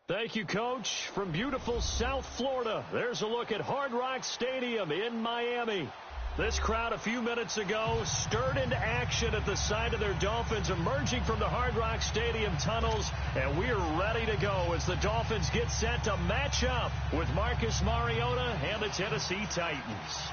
Thank you, Coach. From beautiful South Florida, there's a look at Hard Rock Stadium in Miami. This crowd a few minutes ago stirred into action at the sight of their Dolphins emerging from the Hard Rock Stadium tunnels, and we're ready to go as the Dolphins get set to match up with Marcus Mariota and the Tennessee Titans.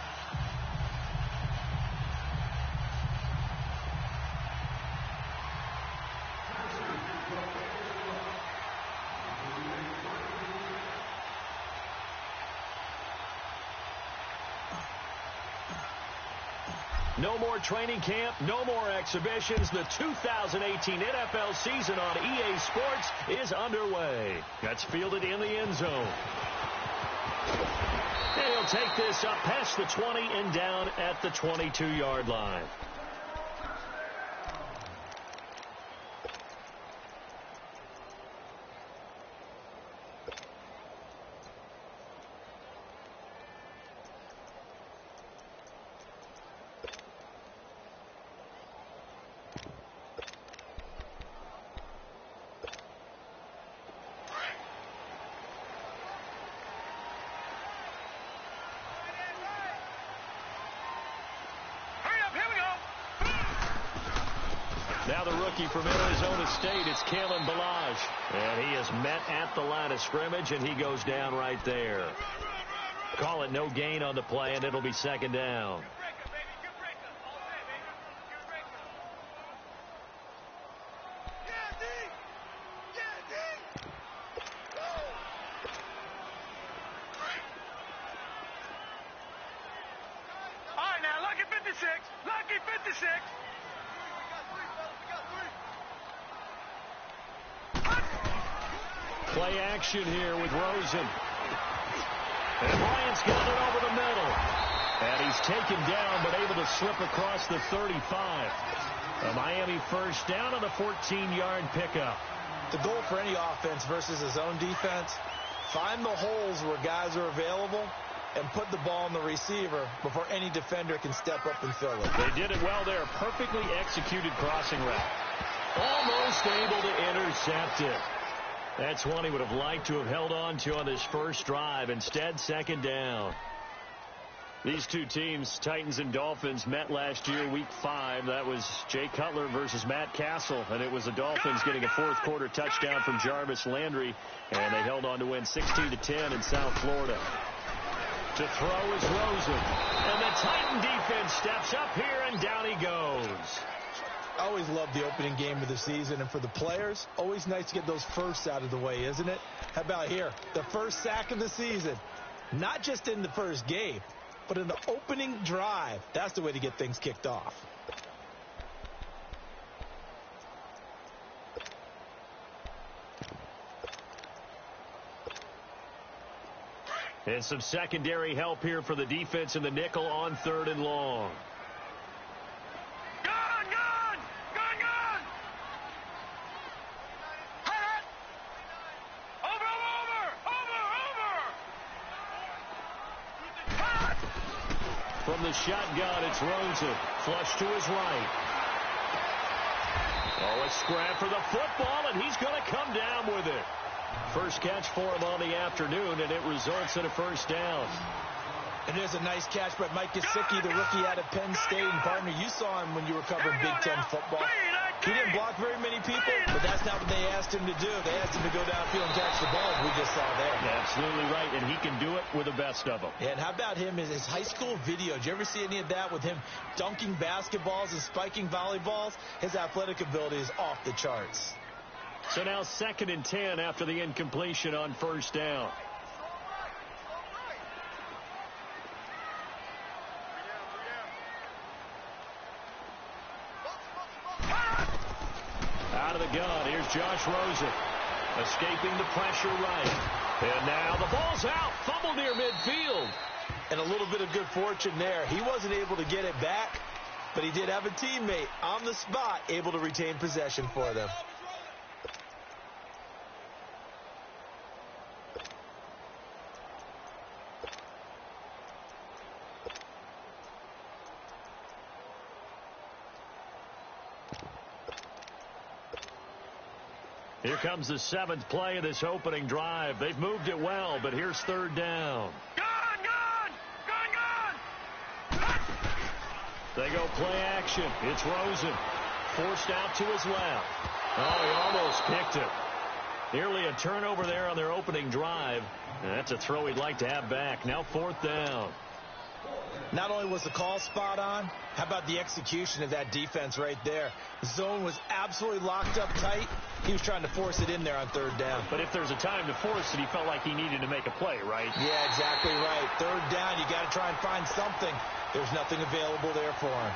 No more training camp, no more exhibitions. The 2018 NFL season on EA Sports is underway. That's fielded in the end zone. And he'll take this up past the 20 and down at the 22-yard line. Now the rookie from Arizona State, it's Kalen Ballage. And he is met at the line of scrimmage, and he goes down right there. Call it no gain on the play, and it'll be second down. All right, now, lucky 56. Lucky 56. Play action here with Rosen. And Bryant's got it over the middle. And he's taken down, but able to slip across the 35. A Miami first down on a 14-yard pickup. The goal for any offense versus his own defense, find the holes where guys are available and put the ball on the receiver before any defender can step up and fill it. They did it well there. Perfectly executed crossing route. Almost able to intercept it. That's one he would have liked to have held on to on his first drive. Instead, second down. These two teams, Titans and Dolphins, met last year, Week 5. That was Jay Cutler versus Matt Castle, and it was the Dolphins getting a fourth-quarter touchdown from Jarvis Landry, and they held on to win 16-10 in South Florida. To throw is Rosen, and the Titan defense steps up here, and down he goes. I always love the opening game of the season, and for the players, always nice to get those firsts out of the way, isn't it? How about here? The first sack of the season. Not just in the first game, but in the opening drive. That's the way to get things kicked off. And some secondary help here for the defense in the nickel on 3rd and long. From the shotgun, it's Rosen. Flush to his right. Oh, a scrap for the football, and he's going to come down with it. First catch for him on the afternoon, and it results in a first down. And there's a nice catch by Mike Gesicki, the rookie out of Penn State. And, partner, you saw him when you were covering Big Ten football. He didn't block very many people, but that's not what they asked him to do. They asked him to go downfield and catch the ball, as we just saw there. Absolutely right, and he can do it with the best of them. Yeah, and how about him, his high school video? Did you ever see any of that with him dunking basketballs and spiking volleyballs? His athletic ability is off the charts. So now 2nd and 10 after the incompletion on first down. Out of the gun, here's Josh Rosen. Escaping the pressure right. And now the ball's out. Fumble near midfield. And a little bit of good fortune there. He wasn't able to get it back, but he did have a teammate on the spot able to retain possession for them. Here comes the 7th play of this opening drive. They've moved it well, but here's 3rd down. Gone! They go play action. It's Rosen. Forced out to his left. Oh, he almost picked it. Nearly a turnover there on their opening drive. And that's a throw he'd like to have back. Now 4th down. Not only was the call spot on, how about the execution of that defense right there? The zone was absolutely locked up tight. He was trying to force it in there on 3rd down. But if there's a time to force it, he felt like he needed to make a play, right? Yeah, exactly right. 3rd down, you got to try and find something. There's nothing available there for him.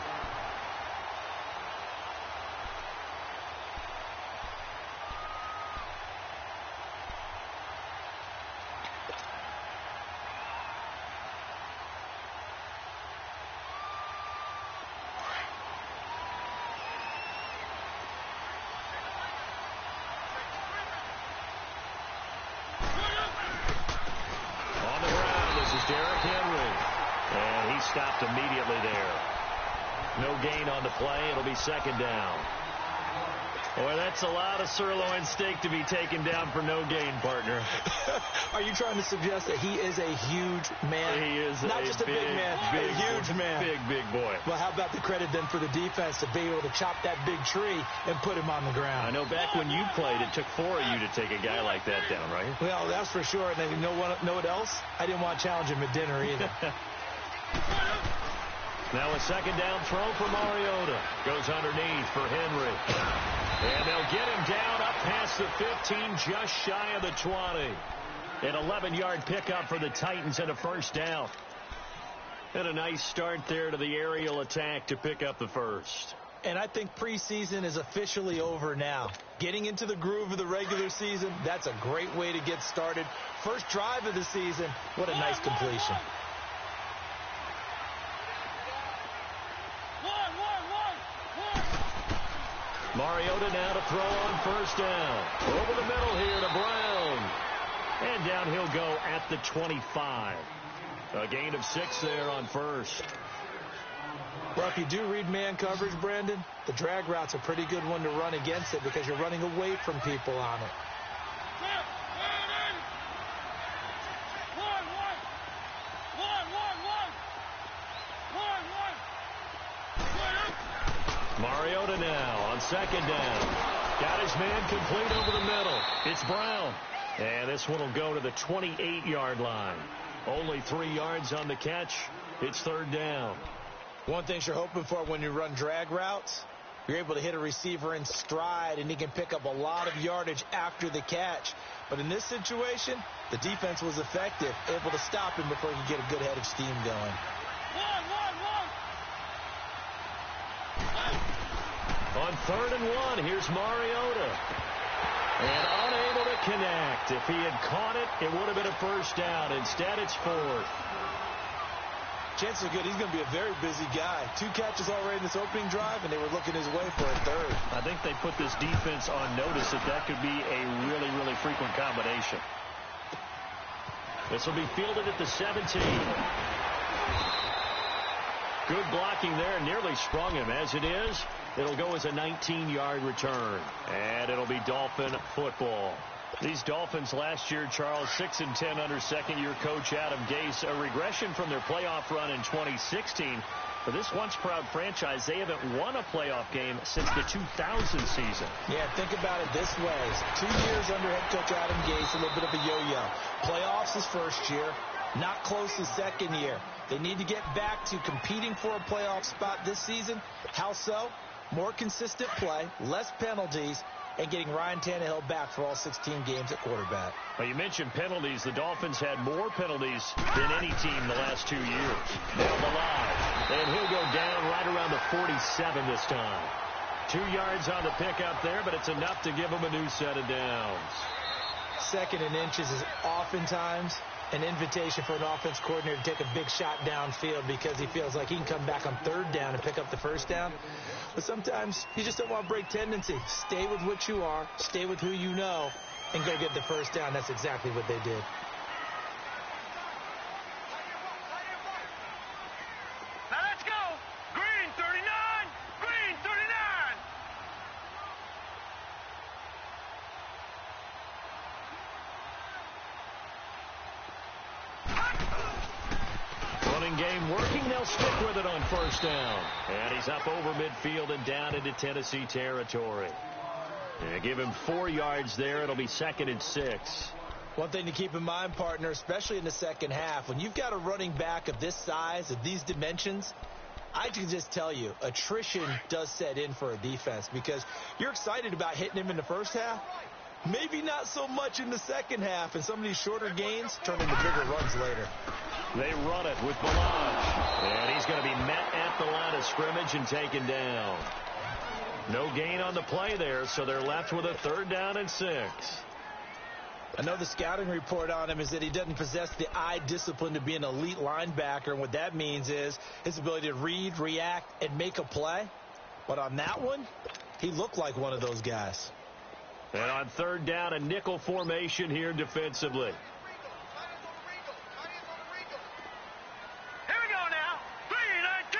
Stopped immediately there. No gain on the play. It'll be 2nd down. Boy, that's a lot of sirloin steak to be taken down for no gain, partner. Are you trying to suggest that he is a huge man? He is not just a big man, a huge man. Big boy. Well, how about the credit then for the defense to be able to chop that big tree and put him on the ground? I know back when you played, it took 4 of you to take a guy like that down, right? Well, that's for sure. And then you know what else? I didn't want to challenge him at dinner either. Now a 2nd down throw for Mariota. Goes underneath for Henry. And they'll get him down up past the 15, just shy of the 20. An 11-yard pickup for the Titans and a 1st down. And a nice start there to the aerial attack to pick up the 1st. And I think preseason is officially over now. Getting into the groove of the regular season, that's a great way to get started. First drive of the season, what a nice completion. Mariota now to throw on 1st down. Over the middle here to Brown. And down he'll go at the 25. A gain of 6 there on 1st. Well, if you do read man coverage, Brandon, the drag route's a pretty good one to run against it because you're running away from people on it. Mariota now on 2nd down. Got his man complete over the middle. It's Brown. And this one will go to the 28-yard line. Only 3 yards on the catch. It's 3rd down. One thing you're hoping for when you run drag routes, you're able to hit a receiver in stride, and he can pick up a lot of yardage after the catch. But in this situation, the defense was effective, able to stop him before he could get a good head of steam going. On 3rd and 1, here's Mariota. And unable to connect. If he had caught it, it would have been a 1st down. Instead, it's 4th. Chances are good he's going to be a very busy guy. 2 catches already in this opening drive, and they were looking his way for a 3rd. I think they put this defense on notice that could be a really, really frequent combination. This will be fielded at the 17. Good blocking there. Nearly sprung him. As it is, it'll go as a 19-yard return. And it'll be Dolphin football. These Dolphins last year, Charles, 6-10 under second-year coach Adam Gase. A regression from their playoff run in 2016. For this once-proud franchise, they haven't won a playoff game since the 2000 season. Yeah, think about it this way. 2 years under head coach Adam Gase, a little bit of a yo-yo. Playoffs his first year. Not close his second year. They need to get back to competing for a playoff spot this season. How so? More consistent play, less penalties, and getting Ryan Tannehill back for all 16 games at quarterback. Well, you mentioned penalties. The Dolphins had more penalties than any team the last 2 years. Down the line. And he'll go down right around the 47 this time. 2 yards on the pickup there, but it's enough to give him a new set of downs. 2nd and inches is oftentimes an invitation for an offense coordinator to take a big shot downfield because he feels like he can come back on 3rd down and pick up the 1st down. But sometimes you just don't want to break tendency. Stay with what you are, stay with who you know, and go get the 1st down. That's exactly what they did. Now let's go. Green 39. Green 39. game working. They'll stick with it on first down. And he's up over midfield and down into Tennessee territory. And give him 4 yards there. It'll be 2nd and 6. One thing to keep in mind, partner, especially in the second half, when you've got a running back of this size, of these dimensions, I can just tell you, attrition does set in for a defense because you're excited about hitting him in the first half. Maybe not so much in the second half, and some of these shorter gains turn into bigger runs later. They run it with Melange, and he's going to be met at the line of scrimmage and taken down. No gain on the play there, so they're left with a 3rd down and 6. I know the scouting report on him is that he doesn't possess the eye discipline to be an elite linebacker, and what that means is his ability to read, react, and make a play. But on that one, he looked like one of those guys. And on 3rd down, a nickel formation here defensively. Here we go now. 3-19.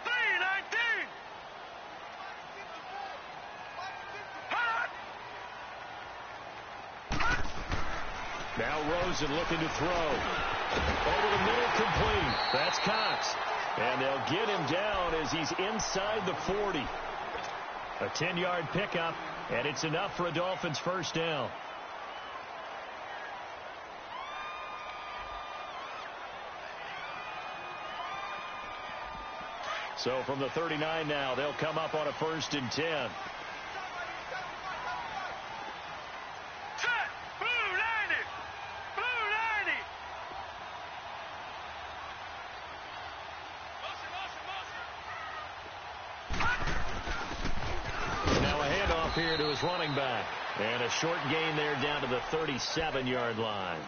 3-19. Now Rosen looking to throw. Over the middle, complete. That's Cox. And they'll get him down as he's inside the 40. A 10-yard pickup, and it's enough for a Dolphins first down. So from the 39 now, they'll come up on a 1st and 10. Here to his running back. And a short gain there down to the 37-yard line.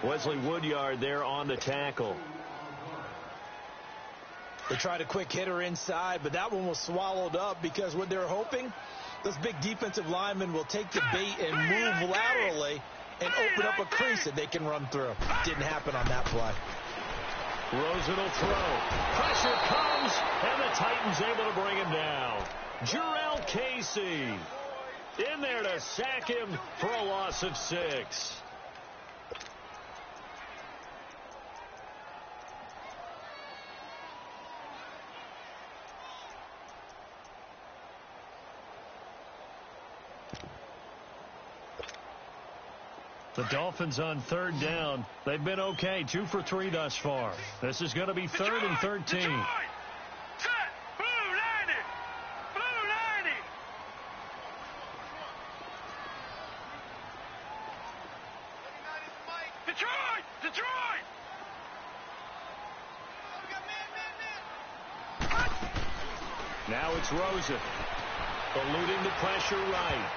Wesley Woodyard there on the tackle. They tried a quick hitter inside, but that one was swallowed up because what they're hoping, those big defensive linemen will take the bait and move laterally and open up a crease that they can run through. Didn't happen on that play. Rosen will throw. Pressure comes, and the Titans able to bring him down. Jarrell Casey in there to sack him for a loss of 6. The Dolphins on 3rd down. They've been okay, 2 for 3 thus far. This is going to be 3rd and 13. Now it's Rosen. Eluding the pressure right.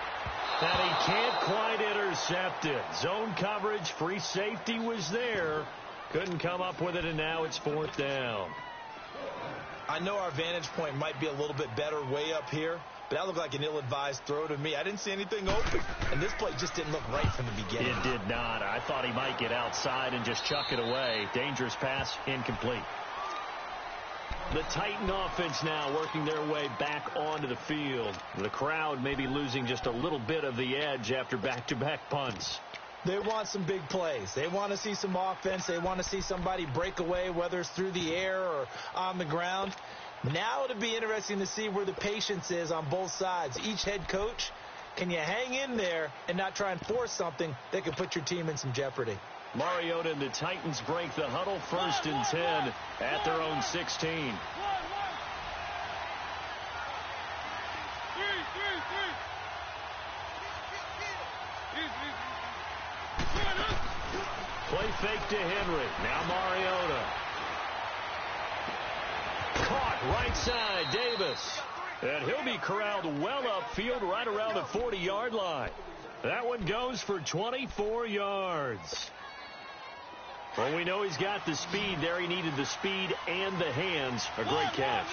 And he can't quite intercept it. Zone coverage, free safety was there. Couldn't come up with it, and now it's 4th down. I know our vantage point might be a little bit better way up here, but that looked like an ill-advised throw to me. I didn't see anything open, and this play just didn't look right from the beginning. It did not. I thought he might get outside and just chuck it away. Dangerous pass, incomplete. The Titan offense now working their way back onto the field. The crowd maybe losing just a little bit of the edge after back-to-back punts. They want some big plays. They want to see some offense. They want to see somebody break away, whether it's through the air or on the ground. Now it'll be interesting to see where the patience is on both sides. Each head coach, can you hang in there and not try and force something that could put your team in some jeopardy? Mariota and the Titans break the huddle 1st and 10 at their own 16. Play fake to Henry. Now Mariota. Caught right side, Davis. And he'll be corralled well upfield right around the 40-yard line. That one goes for 24 yards. Well, we know he's got the speed there. He needed the speed and the hands. A great catch.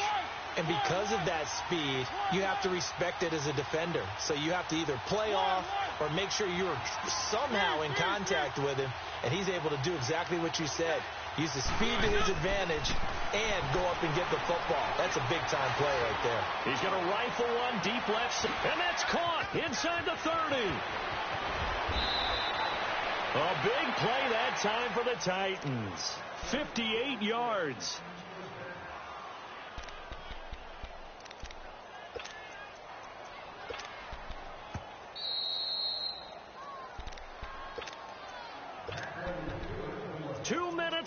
And because of that speed, you have to respect it as a defender. So you have to either play off or make sure you're somehow in contact with him. And he's able to do exactly what you said. Use the speed to his advantage and go up and get the football. That's a big-time play right there. He's going to rifle one deep left. And that's caught inside the 30. A big play that time for the Titans. 58 yards.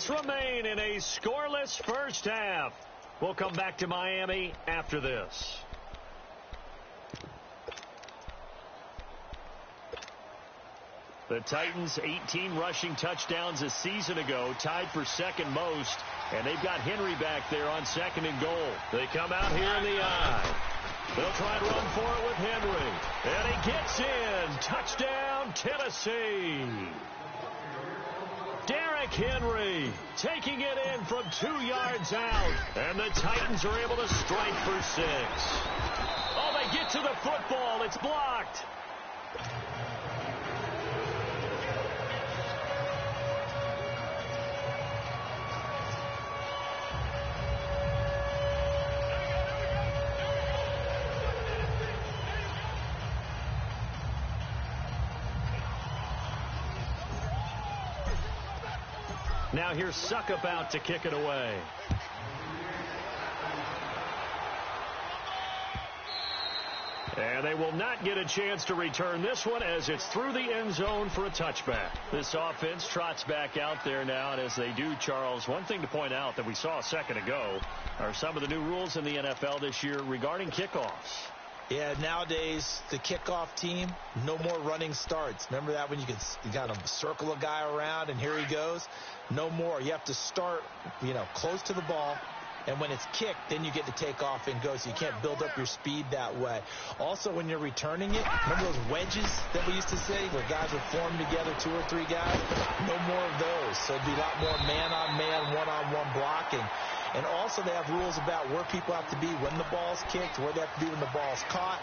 Remain in a scoreless first half. We'll come back to Miami after this. The Titans 18 rushing touchdowns a season ago, tied for second most, and they've got Henry back there on 2nd and goal. They come out here in the eye. They'll try to run for it with Henry, and he gets in. Touchdown, Tennessee. Derrick Henry taking it in from 2 yards out. And the Titans are able to strike for 6. Oh, they get to the football. It's blocked. Now here's Suckup out to kick it away. And they will not get a chance to return this one as it's through the end zone for a touchback. This offense trots back out there now, and as they do, Charles, one thing to point out that we saw a second ago are some of the new rules in the NFL this year regarding kickoffs. Yeah, nowadays, the kickoff team, no more running starts. Remember that when you kind of circle a guy around and here he goes? No more. You have to start, close to the ball. And when it's kicked, then you get to take off and go, so you can't build up your speed that way. Also, when you're returning it, remember those wedges that we used to say where guys would form together, 2 or 3 guys? No more of those. So it'd be a lot more man-on-man, one-on-one blocking. And also they have rules about where people have to be when the ball's kicked, where they have to be when the ball's caught.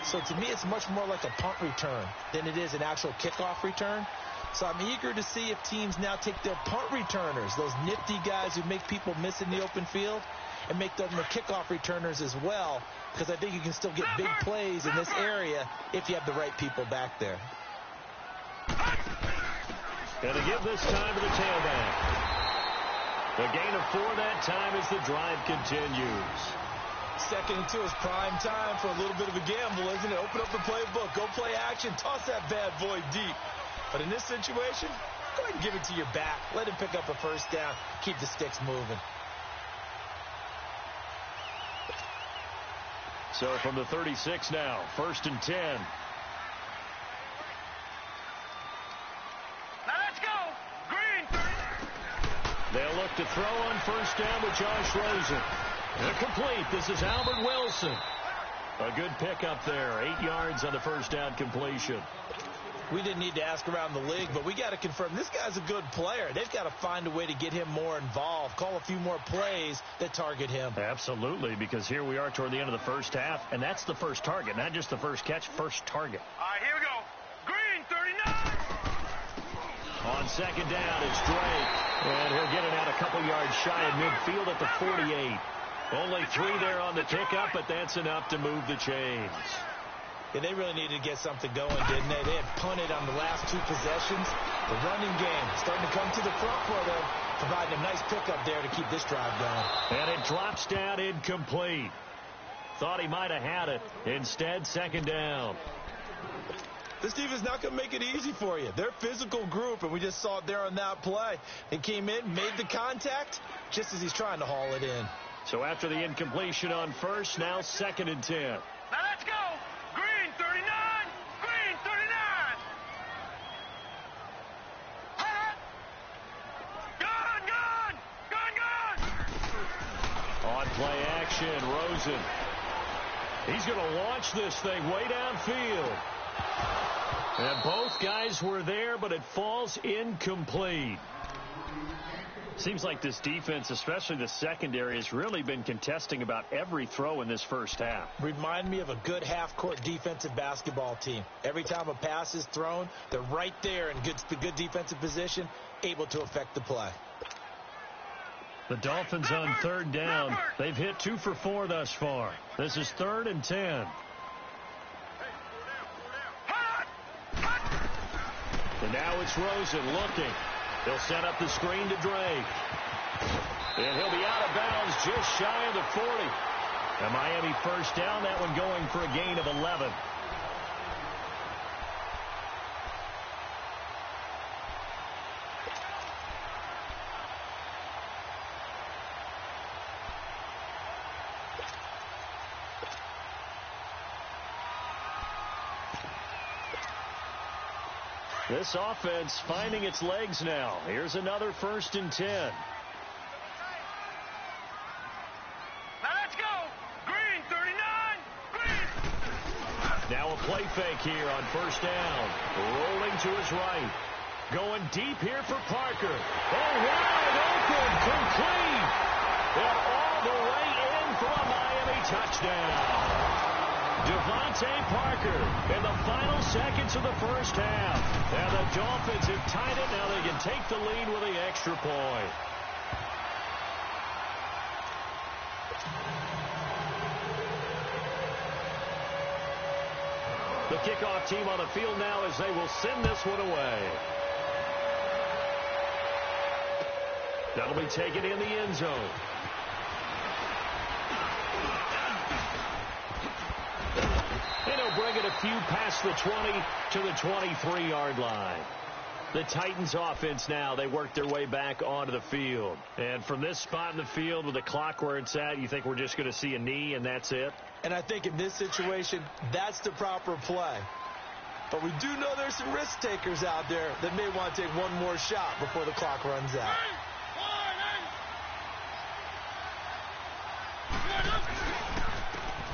So to me, it's much more like a punt return than it is an actual kickoff return. So I'm eager to see if teams now take their punt returners, those nifty guys who make people miss in the open field, and make them the kickoff returners as well, because I think you can still get big plays in this area if you have the right people back there. Going to give this time to the tailback. The gain of 4 that time as the drive continues. 2nd and 2 is prime time for a little bit of a gamble, isn't it? Open up the playbook, go play action, toss that bad boy deep. But in this situation, go ahead and give it to your back. Let him pick up a first down. Keep the sticks moving. So from the 36 now, 1st and 10. Now let's go. Green. They'll look to throw on 1st down with Josh Rosen. Incomplete. This is Albert Wilson. A good pickup there. 8 yards on the 1st down completion. We didn't need to ask around the league, but we got to confirm this guy's a good player. They've got to find a way to get him more involved, call a few more plays that target him. Absolutely, because here we are toward the end of the first half, and that's the first target, not just the first catch, first target. All right, here we go. Green, 39. On 2nd down, it's Drake, and he'll get it out a couple yards shy of midfield at the 48. Only 3 there on the pickup, but that's enough to move the chains. Yeah, they really needed to get something going, didn't they? They had punted on the last 2 possessions. The running game starting to come to the front for them, providing a nice pickup there to keep this drive going. And it drops down incomplete. Thought he might have had it. Instead, 2nd down. This defense is not going to make it easy for you. They're a physical group, and we just saw it there on that play. They came in, made the contact, just as he's trying to haul it in. So after the incompletion on 1st, now 2nd and 10. Now let's go. Green, 39. Green, 39. Gun. On play action, Rosen. He's going to launch this thing way downfield. And both guys were there, but it falls incomplete. Seems like this defense, especially the secondary, has really been contesting about every throw in this first half. Remind me of a good half-court defensive basketball team. Every time a pass is thrown, they're right there in good defensive position, able to affect the play. The Dolphins on 3rd down. They've hit 2 for 4 thus far. This is 3rd and 10. And now it's Rosen looking. He'll set up the screen to Drake. And he'll be out of bounds just shy of the 40. And Miami first down, that one going for a gain of 11. This offense finding its legs now. Here's another 1st and 10. Now let's go. Green 39. Green. Now a play fake here on 1st down. Rolling to his right. Going deep here for Parker. Oh, wide open. Complete. And all the way in for a Miami touchdown. Devontae Parker in the final seconds of the first half. And the Dolphins have tied it. Now they can take the lead with the extra point. The kickoff team on the field now as they will send this one away. That'll be taken in the end zone. And he'll bring it a few past the 20 to the 23-yard line. The Titans offense now, they work their way back onto the field. And from this spot in the field with the clock where it's at, you think we're just going to see a knee and that's it? And I think in this situation, that's the proper play. But we do know there's some risk takers out there that may want to take one more shot before the clock runs out.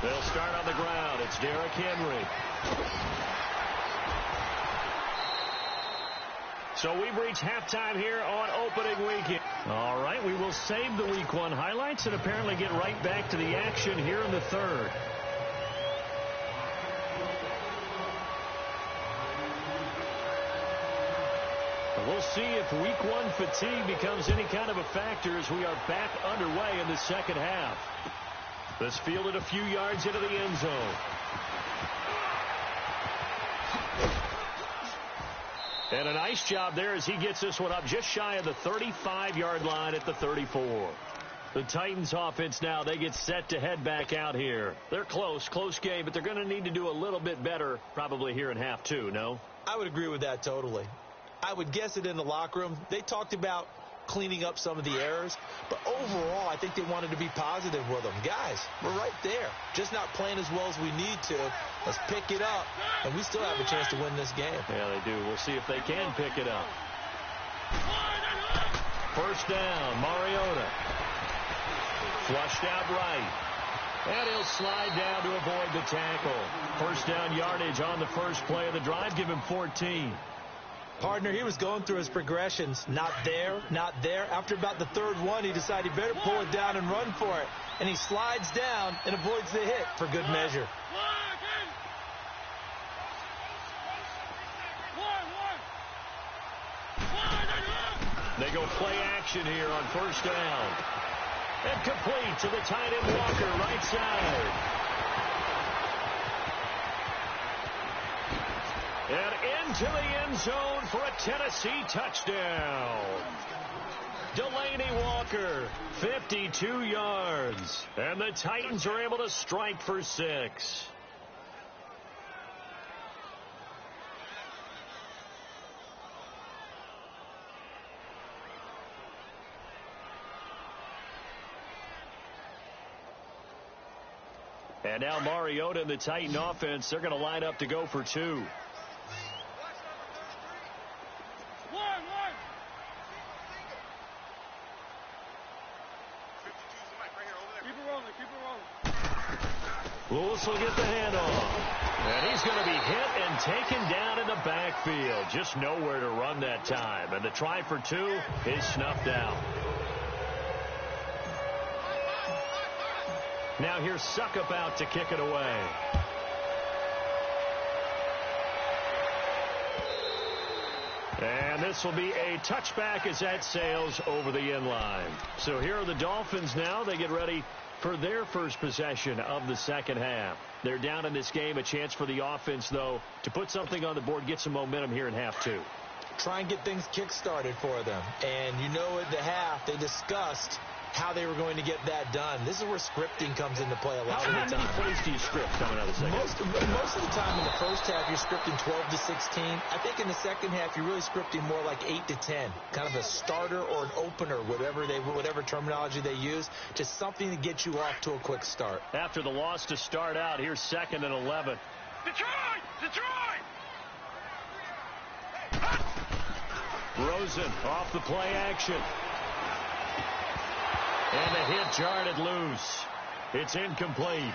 They'll start on the ground. It's Derrick Henry. So we've reached halftime here on opening weekend. All right, we will save the Week 1 highlights and apparently get right back to the action here in the third. We'll see if Week 1 fatigue becomes any kind of a factor as we are back underway in the second half. This fielded a few yards into the end zone. And a nice job there as he gets this one up just shy of the 35-yard line at the 34. The Titans offense now, they get set to head back out here. They're close game, but they're going to need to do a little bit better probably here in half two, no? I would agree with that totally. I would guess it in the locker room. They talked about cleaning up some of the errors, but overall I think they wanted to be positive with them. Guys, we're right there, just not playing as well as we need to. Let's pick it up, and we still have a chance to win this game. Yeah, they do. We'll see if they can pick it up. First down, Mariota. Flushed out right. And he'll slide down to avoid the tackle. First down yardage on the first play of the drive. Give him 14. Partner, he was going through his progressions. Not there, not there. After about the third one, he decided he better pull it down and run for it. And he slides down and avoids the hit for good measure. They go play action here on first down. And complete to the tight end Walker, right side. And into the end zone for a Tennessee touchdown. Delaney Walker, 52 yards. And the Titans are able to strike for 6. And now Mariota and the Titan offense, they're going to line up to go for 2. Lewis will get the handoff. And he's going to be hit and taken down in the backfield. Just nowhere to run that time. And the try for 2 is snuffed out. Now here's Suckup out to kick it away. And this will be a touchback as that sails over the end line. So here are the Dolphins now. They get ready for their first possession of the second half. They're down in this game. A chance for the offense, though, to put something on the board, get some momentum here in half 2. try and get things kick-started for them. And you know at the half, they discussed how they were going to get that done. This is where scripting comes into play a lot of the time. How many plays do you script coming out of the second? Most of the time in the first half, you're scripting 12 to 16. I think in the second half, you're really scripting more like 8 to 10. Kind of a starter or an opener, whatever terminology they use. Just something to get you off to a quick start. After the loss to start out, here's 2nd and 11. Detroit! Rosen off the play action. And the hit jarred it loose. It's incomplete.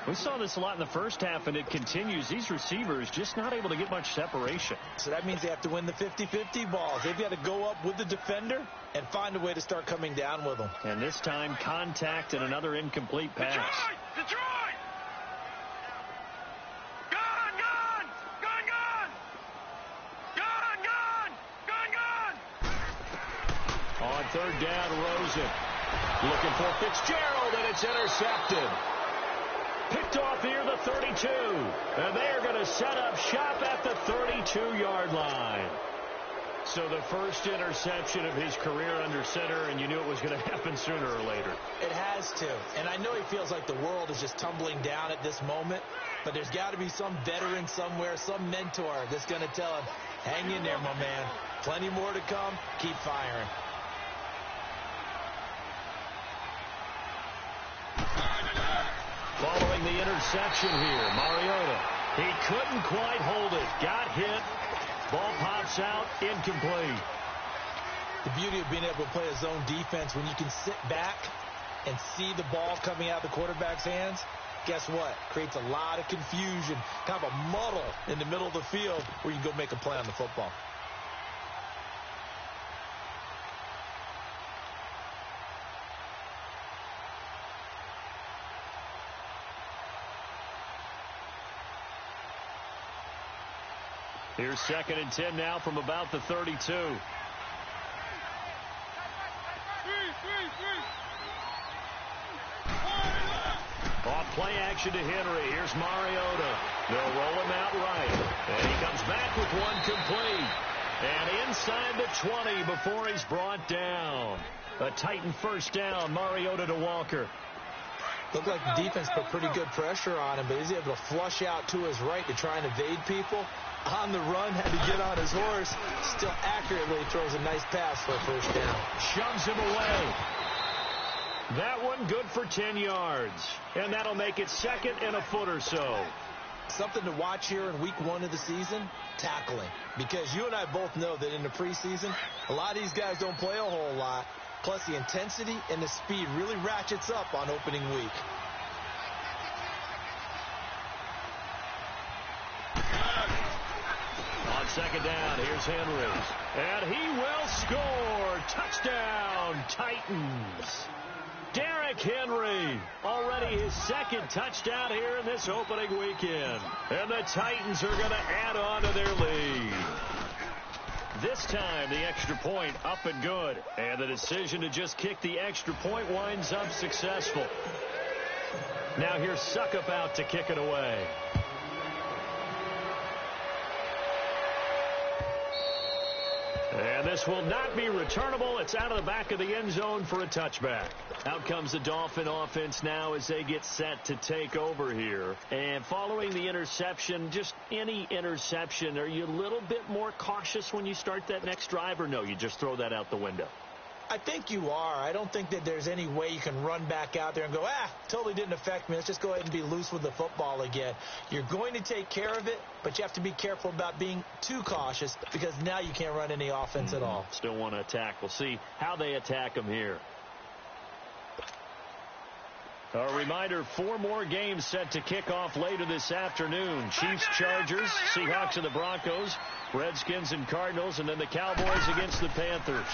We saw this a lot in the first half, and it continues. These receivers just not able to get much separation. So that means they have to win the 50-50 balls. They've got to go up with the defender and find a way to start coming down with them. And this time, contact and another incomplete pass. Detroit! On 3rd down, Rosen looking for Fitzgerald, and it's intercepted. Picked off near the 32, and they are going to set up shop at the 32-yard line. So the first interception of his career under center, and you knew it was going to happen sooner or later. It has to, and I know he feels like the world is just tumbling down at this moment, but there's got to be some veteran somewhere, some mentor that's going to tell him, hang in there, my man. Plenty more to come. Keep firing. Following the interception here, Mariota. He couldn't quite hold it. Got hit. Ball pops out. Incomplete. The beauty of being able to play a zone defense when you can sit back and see the ball coming out of the quarterback's hands, guess what? Creates a lot of confusion, kind of a muddle in the middle of the field where you can go make a play on the football. Here's 2nd and 10 now from about the 32. Off play action to Henry. Here's Mariota. They'll roll him out right. And he comes back with one complete. And inside the 20 before he's brought down. A Titan first down. Mariota to Walker. Looked like the defense put pretty good pressure on him, but he's able to flush out to his right to try and evade people. On the run, had to get on his horse. Still accurately throws a nice pass for a first down. Shoves him away. That one good for 10 yards. And that'll make it 2nd and a foot or so. Something to watch here in week 1 of the season, tackling. Because you and I both know that in the preseason, a lot of these guys don't play a whole lot. Plus, the intensity and the speed really ratchets up on opening week. On 2nd down, here's Henry. And he will score. Touchdown, Titans. Derrick Henry, already his 2nd touchdown here in this opening weekend. And the Titans are going to add on to their lead. This time, the extra point up and good. And the decision to just kick the extra point winds up successful. Now here's Suckup out to kick it away. And this will not be returnable. It's out of the back of the end zone for a touchback. Out comes the Dolphin offense now as they get set to take over here. And following the interception, just any interception, are you a little bit more cautious when you start that next drive, or no, you just throw that out the window? I think you are. I don't think that there's any way you can run back out there and go, totally didn't affect me. Let's just go ahead and be loose with the football again. You're going to take care of it, but you have to be careful about being too cautious because now you can't run any offense at all. Still want to attack. We'll see how they attack them here. A reminder, 4 more games set to kick off later this afternoon. Chiefs, Chargers, Seahawks and the Broncos, Redskins and Cardinals, and then the Cowboys against the Panthers.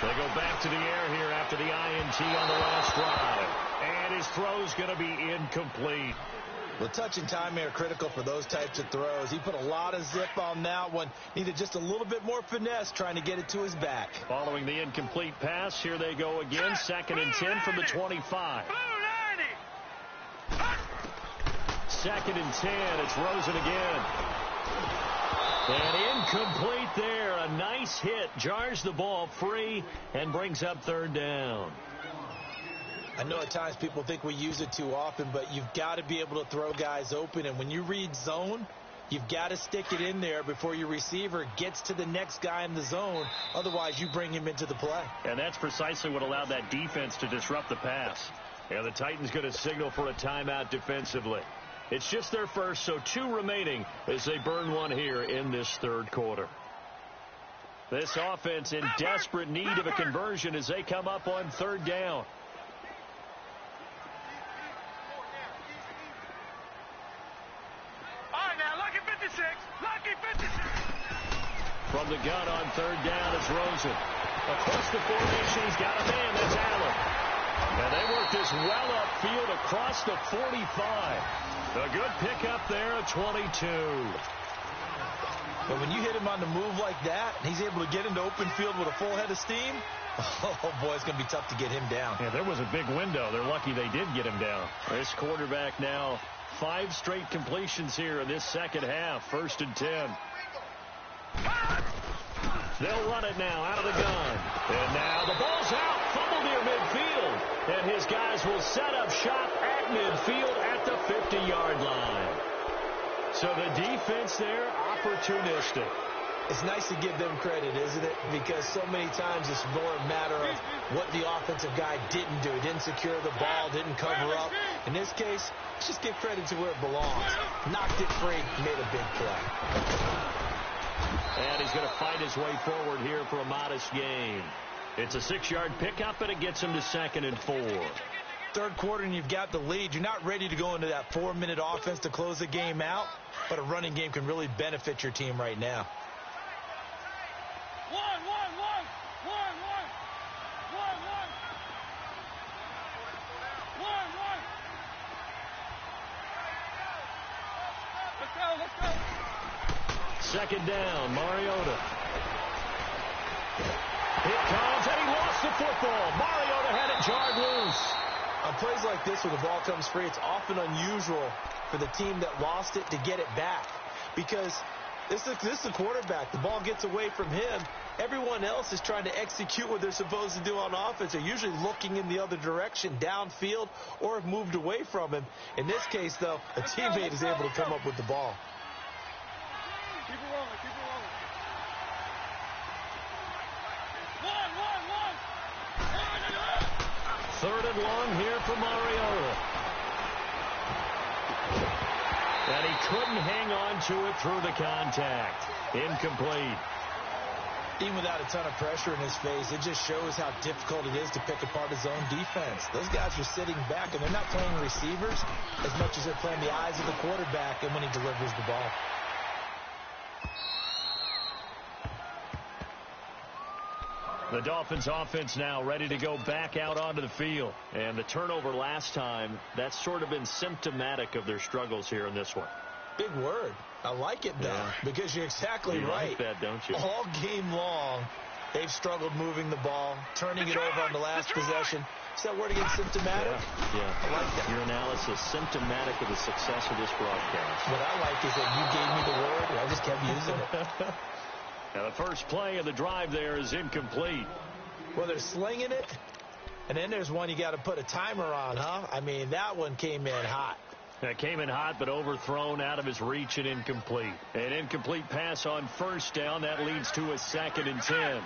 They go back to the air here after the INT on the last drive. And his throw's going to be incomplete. The touch and time are critical for those types of throws. He put a lot of zip on that one. Needed just a little bit more finesse trying to get it to his back. Following the incomplete pass, here they go again. 2nd and 10 from the 25. 2nd and 10. It's Rosen again. And incomplete there. A nice hit. Jars the ball free and brings up third down. I know at times people think we use it too often, but you've got to be able to throw guys open. And when you read zone, you've got to stick it in there before your receiver gets to the next guy in the zone. Otherwise, you bring him into the play. And that's precisely what allowed that defense to disrupt the pass. And the Titans going to signal for a timeout defensively. It's just their first, so 2 remaining as they burn one here in this third quarter. This offense in desperate need of a conversion as they come up on third down. From the gun on third down is Rosen. Across the formation, he's got a man. That's Allen. And they work this well upfield across the 45. A good pickup there at 22. But when you hit him on the move like that, and he's able to get into open field with a full head of steam, oh, boy, it's going to be tough to get him down. Yeah, there was a big window. They're lucky they did get him down. This quarterback now, 5 straight completions here in this second half. 1st and 10. They'll run it now out of the gun. And now the ball's out. Fumble near midfield. And his guys will set up shop at midfield at the 50-yard line. So the defense there, opportunistic. It's nice to give them credit, isn't it? Because so many times it's more a matter of what the offensive guy didn't do. Didn't secure the ball, didn't cover up. In this case, let's just give credit to where it belongs. Knocked it free, made a big play. And he's going to fight his way forward here for a modest gain. It's a 6-yard pickup, and it gets him to 2nd and 4. Third quarter, and you've got the lead. You're not ready to go into that 4-minute offense to close the game out, but a running game can really benefit your team right now. Let's go. 2nd down, Mariota. Here comes, and he lost the football. Mariota had it jarred loose. On plays like this where the ball comes free, it's often unusual for the team that lost it to get it back. Because this is the quarterback. The ball gets away from him. Everyone else is trying to execute what they're supposed to do on offense. They're usually looking in the other direction, downfield, or have moved away from him. In this case, though, a teammate is able to come up with the ball. Keep it rolling, keep it rolling. Third and long here for Mariota. And he couldn't hang on to it through the contact. Incomplete. Even without a ton of pressure in his face, it just shows how difficult it is to pick apart his own defense. Those guys are sitting back, and they're not playing receivers as much as they're playing the eyes of the quarterback and when he delivers the ball. The Dolphins offense now ready to go back out onto the field. And the turnover last time, that's sort of been symptomatic of their struggles here in this one. Big word. I like it, though, because you're exactly right. You like that, don't you? All game long, they've struggled moving the ball, turning it over on the last possession. Is that word again, symptomatic? Yeah. I like that. Your analysis, symptomatic of the success of this broadcast. What I like is that you gave me the word, and I just kept using it. Now the first play of the drive there is incomplete. Well, they're slinging it, and then there's one you got to put a timer on, huh? I mean, that one came in hot. That came in hot, but overthrown out of his reach and incomplete. An incomplete pass on first down. That leads to a 2nd and 10.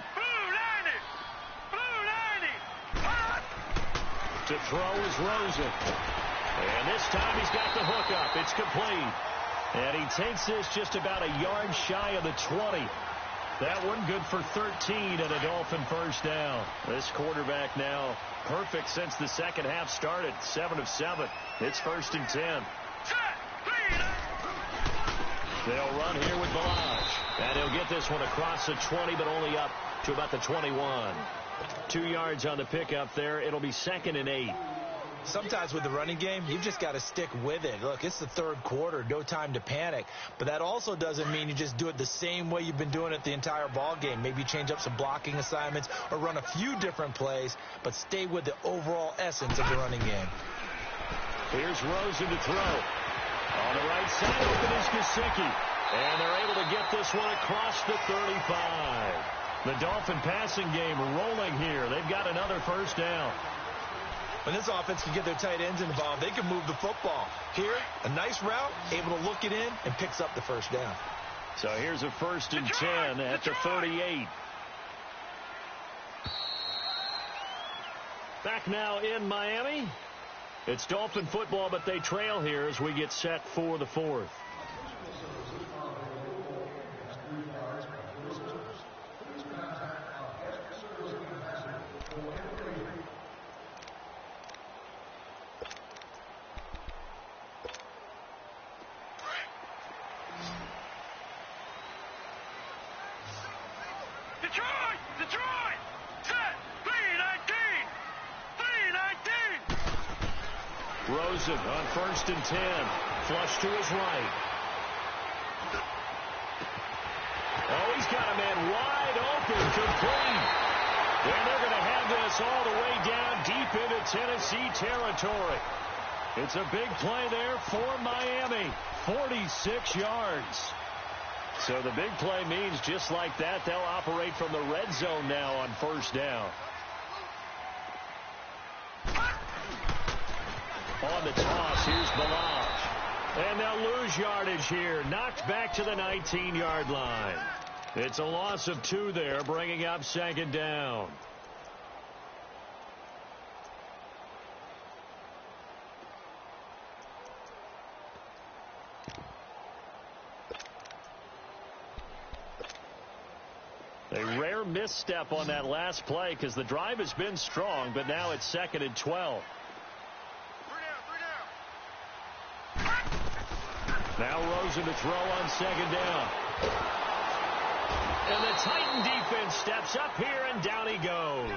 To throw is Rosen. And this time he's got the hook up. It's complete. And he takes this just about a yard shy of the 20. That one good for 13 and a Dolphin first down. This quarterback now perfect since the second half started. 7 of 7. It's 1st and 10. They'll run here with Balazs. And he'll get this one across the 20, but only up to about the 21. 2 yards on the pickup there. It'll be 2nd and 8. Sometimes with the running game, you've just got to stick with it. Look, it's the third quarter, no time to panic. But that also doesn't mean you just do it the same way you've been doing it the entire ball game. Maybe change up some blocking assignments or run a few different plays, but stay with the overall essence of the running game. Here's Rosen to throw. On the right side, open is Gesicki. And they're able to get this one across the 35. The Dolphin passing game rolling here. They've got another first down. When this offense can get their tight ends involved, they can move the football. Here, a nice route, able to look it in, and picks up the first down. So here's a 1st and 10 at the 38. Back now in Miami. It's Dolphin football, but they trail here as we get set for the 4th. Detroit! Set! 3-19! 3-19! Rosen on 1st and 10. Flush to his right. Oh, he's got a man wide open, complete. And they're going to have this all the way down deep into Tennessee territory. It's a big play there for Miami. 46 yards. So the big play means just like that, they'll operate from the red zone now on 1st down. On the toss, here's Balaj. And they'll lose yardage here. Knocked back to the 19-yard line. It's a loss of 2 there, bringing up 2nd down. A rare misstep on that last play because the drive has been strong, but now it's 2nd and 12. Now Rosen to throw on 2nd down. And the Titan defense steps up here, and down he goes.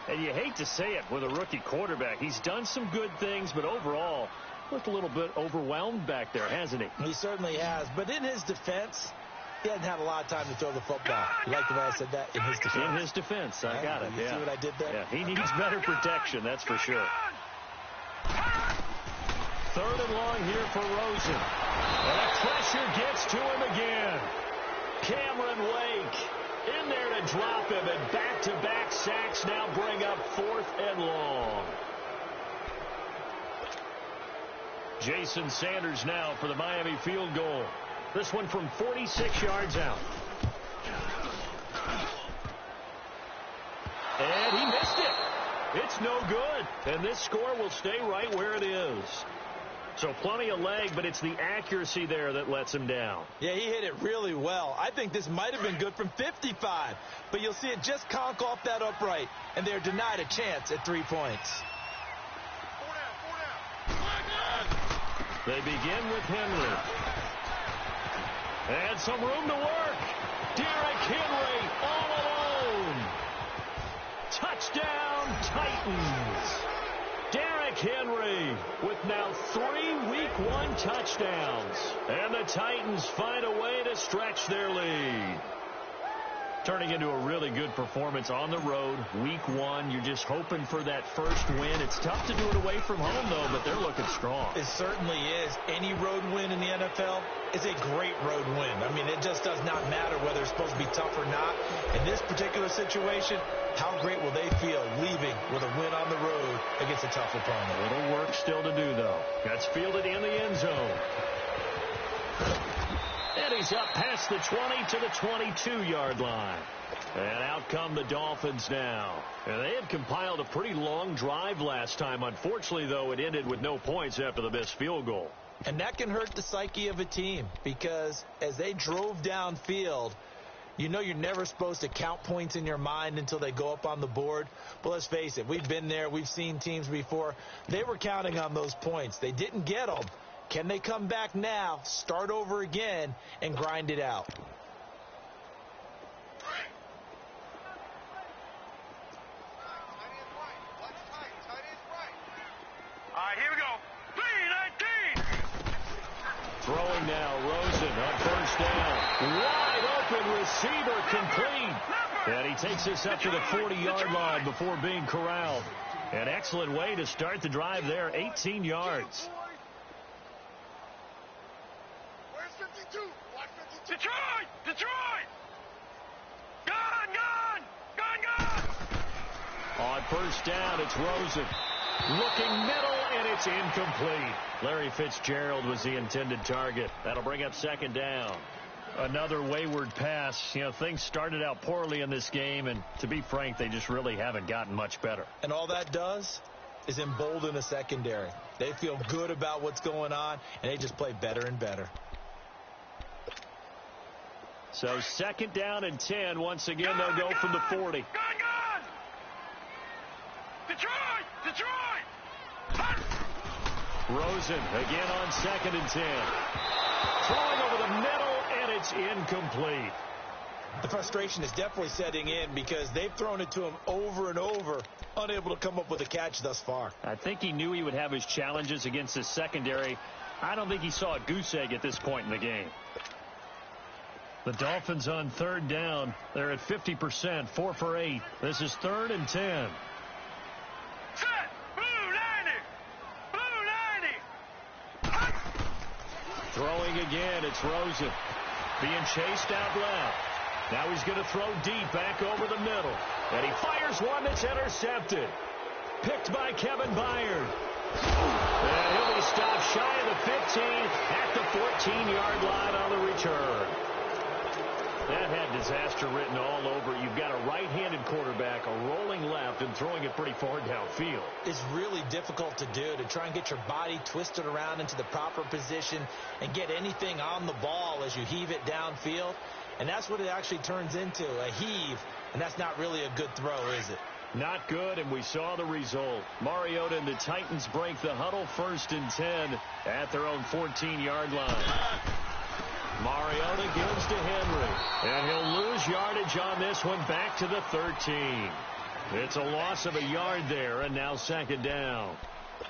And you hate to say it with a rookie quarterback. He's done some good things, but overall, looked a little bit overwhelmed back there, hasn't he? He certainly has. But in his defense, he hasn't had a lot of time to throw the football. You like the way I said that? In his defense. In his defense. I got it. You see what I did there? Yeah, he needs better protection, that's for sure. 3rd and long here for Rosen. And the pressure gets to him again. Cameron Wake in there to drop him, and back-to-back sacks now bring up 4th and long. Jason Sanders now for the Miami field goal. This one from 46 yards out. And he missed it. It's no good. And this score will stay right where it is. So plenty of leg, but it's the accuracy there that lets him down. Yeah, he hit it really well. I think this might have been good from 55. But you'll see it just conk off that upright. And they're denied a chance at 3 points. They begin with Henry. And some room to work. Derrick Henry all alone. Touchdown, Titans. Derrick Henry with now 3 Week 1 touchdowns. And the Titans find a way to stretch their lead. Turning into a really good performance on the road. Week 1, you're just hoping for that first win. It's tough to do it away from home, though, but they're looking strong. It certainly is. Any road win in the NFL is a great road win. I mean, it just does not matter whether it's supposed to be tough or not. In this particular situation, how great will they feel leaving with a win on the road against a tough opponent? A little work still to do, though. That's fielded in the end zone. And he's up past the 20 to the 22-yard line. And out come the Dolphins now. And they had compiled a pretty long drive last time. Unfortunately, though, it ended with no points after the missed field goal. And that can hurt the psyche of a team because as they drove downfield, you know you're never supposed to count points in your mind until they go up on the board. But let's face it, we've been there. We've seen teams before. They were counting on those points. They didn't get them. Can they come back now, start over again, and grind it out? All right, here we go. 3-19. Throwing now, Rosen on first down. Wide open receiver complete. And he takes this up to the 40-yard line before being corralled. An excellent way to start the drive there, 18 yards. Where's 52? Detroit! Detroit! Gone! Gone! Gone! Gone! On first down, it's Rosen. Looking middle, and it's incomplete. Larry Fitzgerald was the intended target. That'll bring up second down. Another wayward pass. You know, things started out poorly in this game, and to be frank, they just really haven't gotten much better. And all that does is embolden a secondary. They feel good about what's going on, and they just play better and better. So second down and 10. Once again, they'll go from the 40. Gone! Gone! Detroit! Detroit! Hunt! Rosen again on second and 10. Throwing over the middle, and it's incomplete. The frustration is definitely setting in because they've thrown it to him over and over, unable to come up with a catch thus far. I think he knew he would have his challenges against his secondary. I don't think he saw a goose egg at this point in the game. The Dolphins on third down. They're at 50%, 4 for 8. This is third and 10. Set! Blue 90! Blue 90! Hunt! Throwing again, it's Rosen. Being chased out left. Now he's going to throw deep back over the middle. And he fires one that's intercepted. Picked by Kevin Byard. And he'll be stopped shy of the 15 at the 14-yard line on the return. That had disaster written all over it. You've got a right-handed quarterback, a rolling left, and throwing it pretty far downfield. It's really difficult to do, to try and get your body twisted around into the proper position and get anything on the ball as you heave it downfield. And that's what it actually turns into, a heave. And that's not really a good throw, is it? Not good, and we saw the result. Mariota and the Titans break the huddle, first and 10 at their own 14-yard line. Mariota gives to Henry, and he'll lose yardage on this one back to the 13. It's a loss of a yard there, and now second down.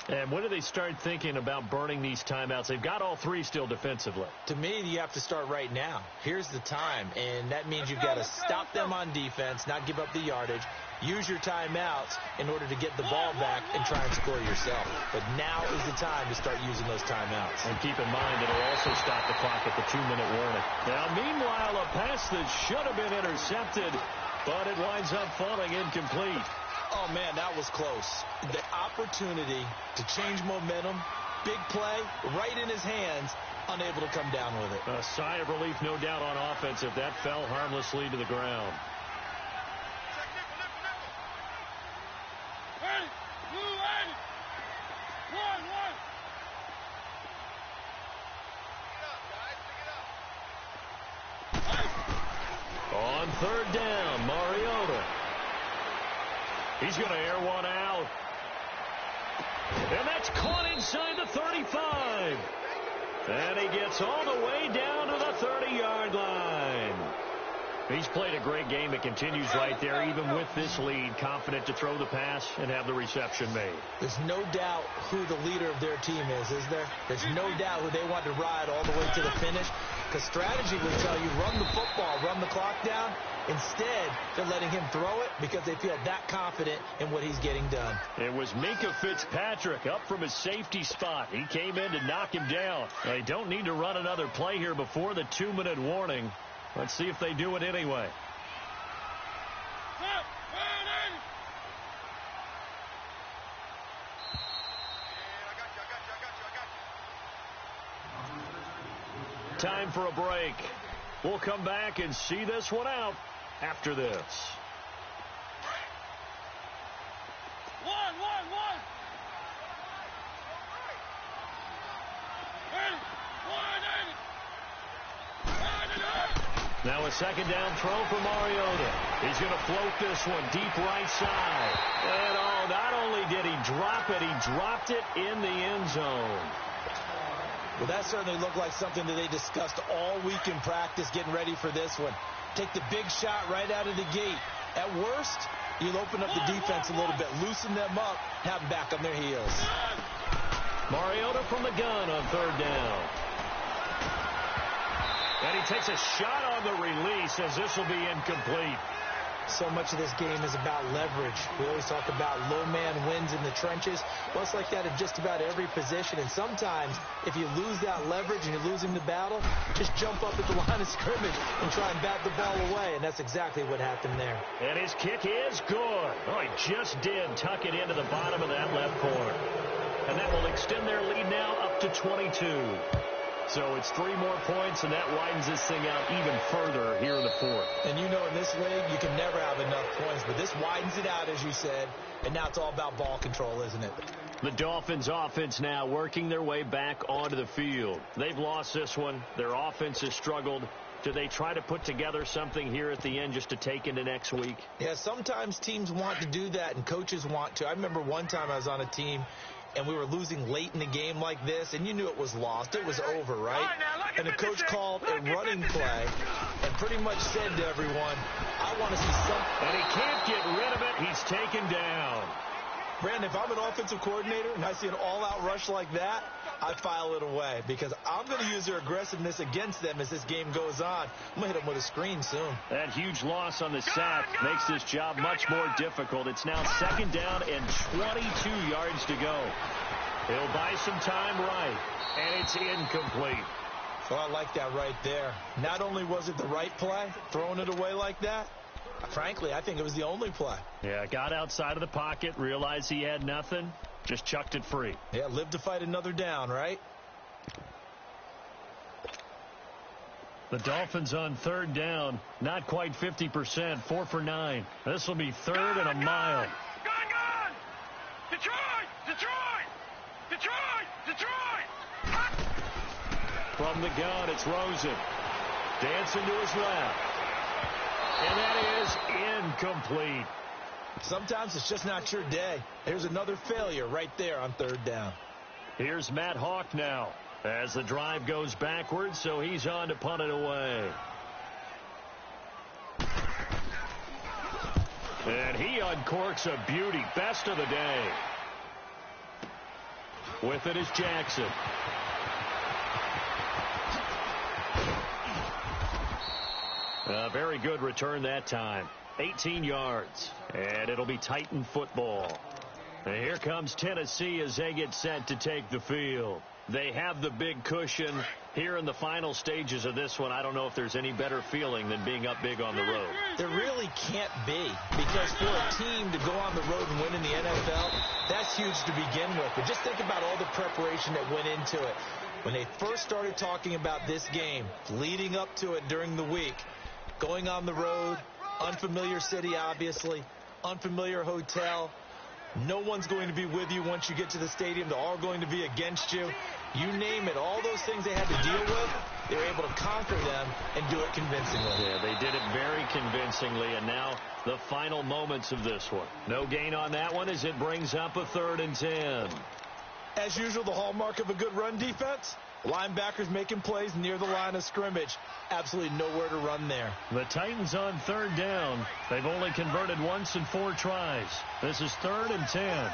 And when do they start thinking about burning these timeouts? They've got all three still defensively. To me, you have to start right now. Here's the time, and that means you've got to stop them on defense, not give up the yardage, use your timeouts in order to get the ball back and try and score yourself. But now is the time to start using those timeouts. And keep in mind, it'll also stop the clock at the 2-minute warning. Now, meanwhile, a pass that should have been intercepted, but it winds up falling incomplete. Oh, man, that was close. The opportunity to change momentum, big play, right in his hands, unable to come down with it. A sigh of relief, no doubt, on offense if that fell harmlessly to the ground. On third down, Mariota. He's going to air one out. And that's caught inside the 35. And he gets all the way down to the 30-yard line. He's played a great game. It continues right there, even with this lead, confident to throw the pass and have the reception made. There's no doubt who the leader of their team is there? There's no doubt who they want to ride all the way to the finish. Because strategy would tell you, run the football, run the clock down. Instead, they're letting him throw it because they feel that confident in what he's getting done. It was Minkah Fitzpatrick up from his safety spot. He came in to knock him down. They don't need to run another play here before the 2-minute warning. Let's see if they do it anyway. Time for a break. We'll come back and see this one out after this. One. Now a second down throw for Mariota. He's going to float this one deep right side. And not only did he drop it, he dropped it in the end zone. Well, that certainly looked like something that they discussed all week in practice getting ready for this one. Take the big shot right out of the gate. At worst, you'll open up the defense a little bit, loosen them up, have them back on their heels. Mariota from the gun on third down. And he takes a shot on the release as this will be incomplete. So much of this game is about leverage. We always talk about low man wins in the trenches. Well, it's like that in just about every position. And sometimes, if you lose that leverage and you're losing the battle, just jump up at the line of scrimmage and try and bat the ball away. And that's exactly what happened there. And his kick is good. Oh, he just did tuck it into the bottom of that left corner. And that will extend their lead now up to 22. So it's 3 more points, and that widens this thing out even further here in the fourth. And you know in this league, you can never have enough points, but this widens it out, as you said, and now it's all about ball control, isn't it? The Dolphins offense now working their way back onto the field. They've lost this one. Their offense has struggled. Do they try to put together something here at the end just to take into next week? Yeah, sometimes teams want to do that, and coaches want to. I remember one time I was on a team, and we were losing late in the game like this, and you knew it was lost. It was over, right? And the coach called a running play and pretty much said to everyone, I want to see something. And he can't get rid of it. He's taken down. Brandon, if I'm an offensive coordinator and I see an all-out rush like that, I file it away because I'm going to use their aggressiveness against them as this game goes on. I'm going to hit them with a screen soon. That huge loss on the sack makes this job much more difficult. It's now 2nd down and 22 yards to go. He'll buy some time right, and it's incomplete. Oh, I like that right there. Not only was it the right play, throwing it away like that, frankly, I think it was the only play. Yeah, got outside of the pocket, realized he had nothing, just chucked it free. Yeah, live to fight another down, right? The Dolphins on 3rd down, not quite 50%, 4 for 9. This will be 3rd and a mile. Gone! Detroit! Detroit! Detroit! Detroit! From the gun, it's Rosen. Dancing to his left. And that is incomplete. Sometimes it's just not your day. There's another failure right there on 3rd down. Here's Matt Hawk now as the drive goes backwards, so he's on to punt it away. And he uncorks a beauty. Best of the day. With it is Jackson. A very good return that time. 18 yards. And it'll be Titan football. And here comes Tennessee as they get set to take the field. They have the big cushion here in the final stages of this one. I don't know if there's any better feeling than being up big on the road. There really can't be, because for a team to go on the road and win in the NFL, that's huge to begin with. But just think about all the preparation that went into it. When they first started talking about this game, leading up to it during the week, going on the road, unfamiliar city, obviously, unfamiliar hotel. No one's going to be with you once you get to the stadium. They're all going to be against you. You name it. All those things they had to deal with, they were able to conquer them and do it convincingly. Yeah, they did it very convincingly, and now the final moments of this one. No gain on that one as it brings up a 3rd and 10. As usual, the hallmark of a good run defense, linebackers making plays near the line of scrimmage. Absolutely nowhere to run there. The Titans on 3rd down. They've only converted once in 4 tries. This is 3rd and 10.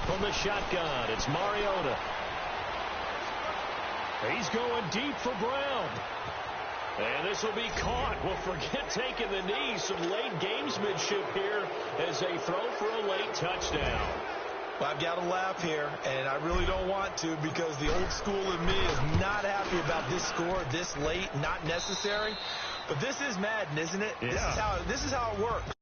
From the shotgun, it's Mariota. He's going deep for Brown. And this will be caught. Well, forget taking the knee. Some late gamesmanship here as they throw for a late touchdown. Well, I've got to laugh here, and I really don't want to because the old school in me is not happy about this score this late, not necessary. But this is Madden, isn't it? Yeah. This is how it works.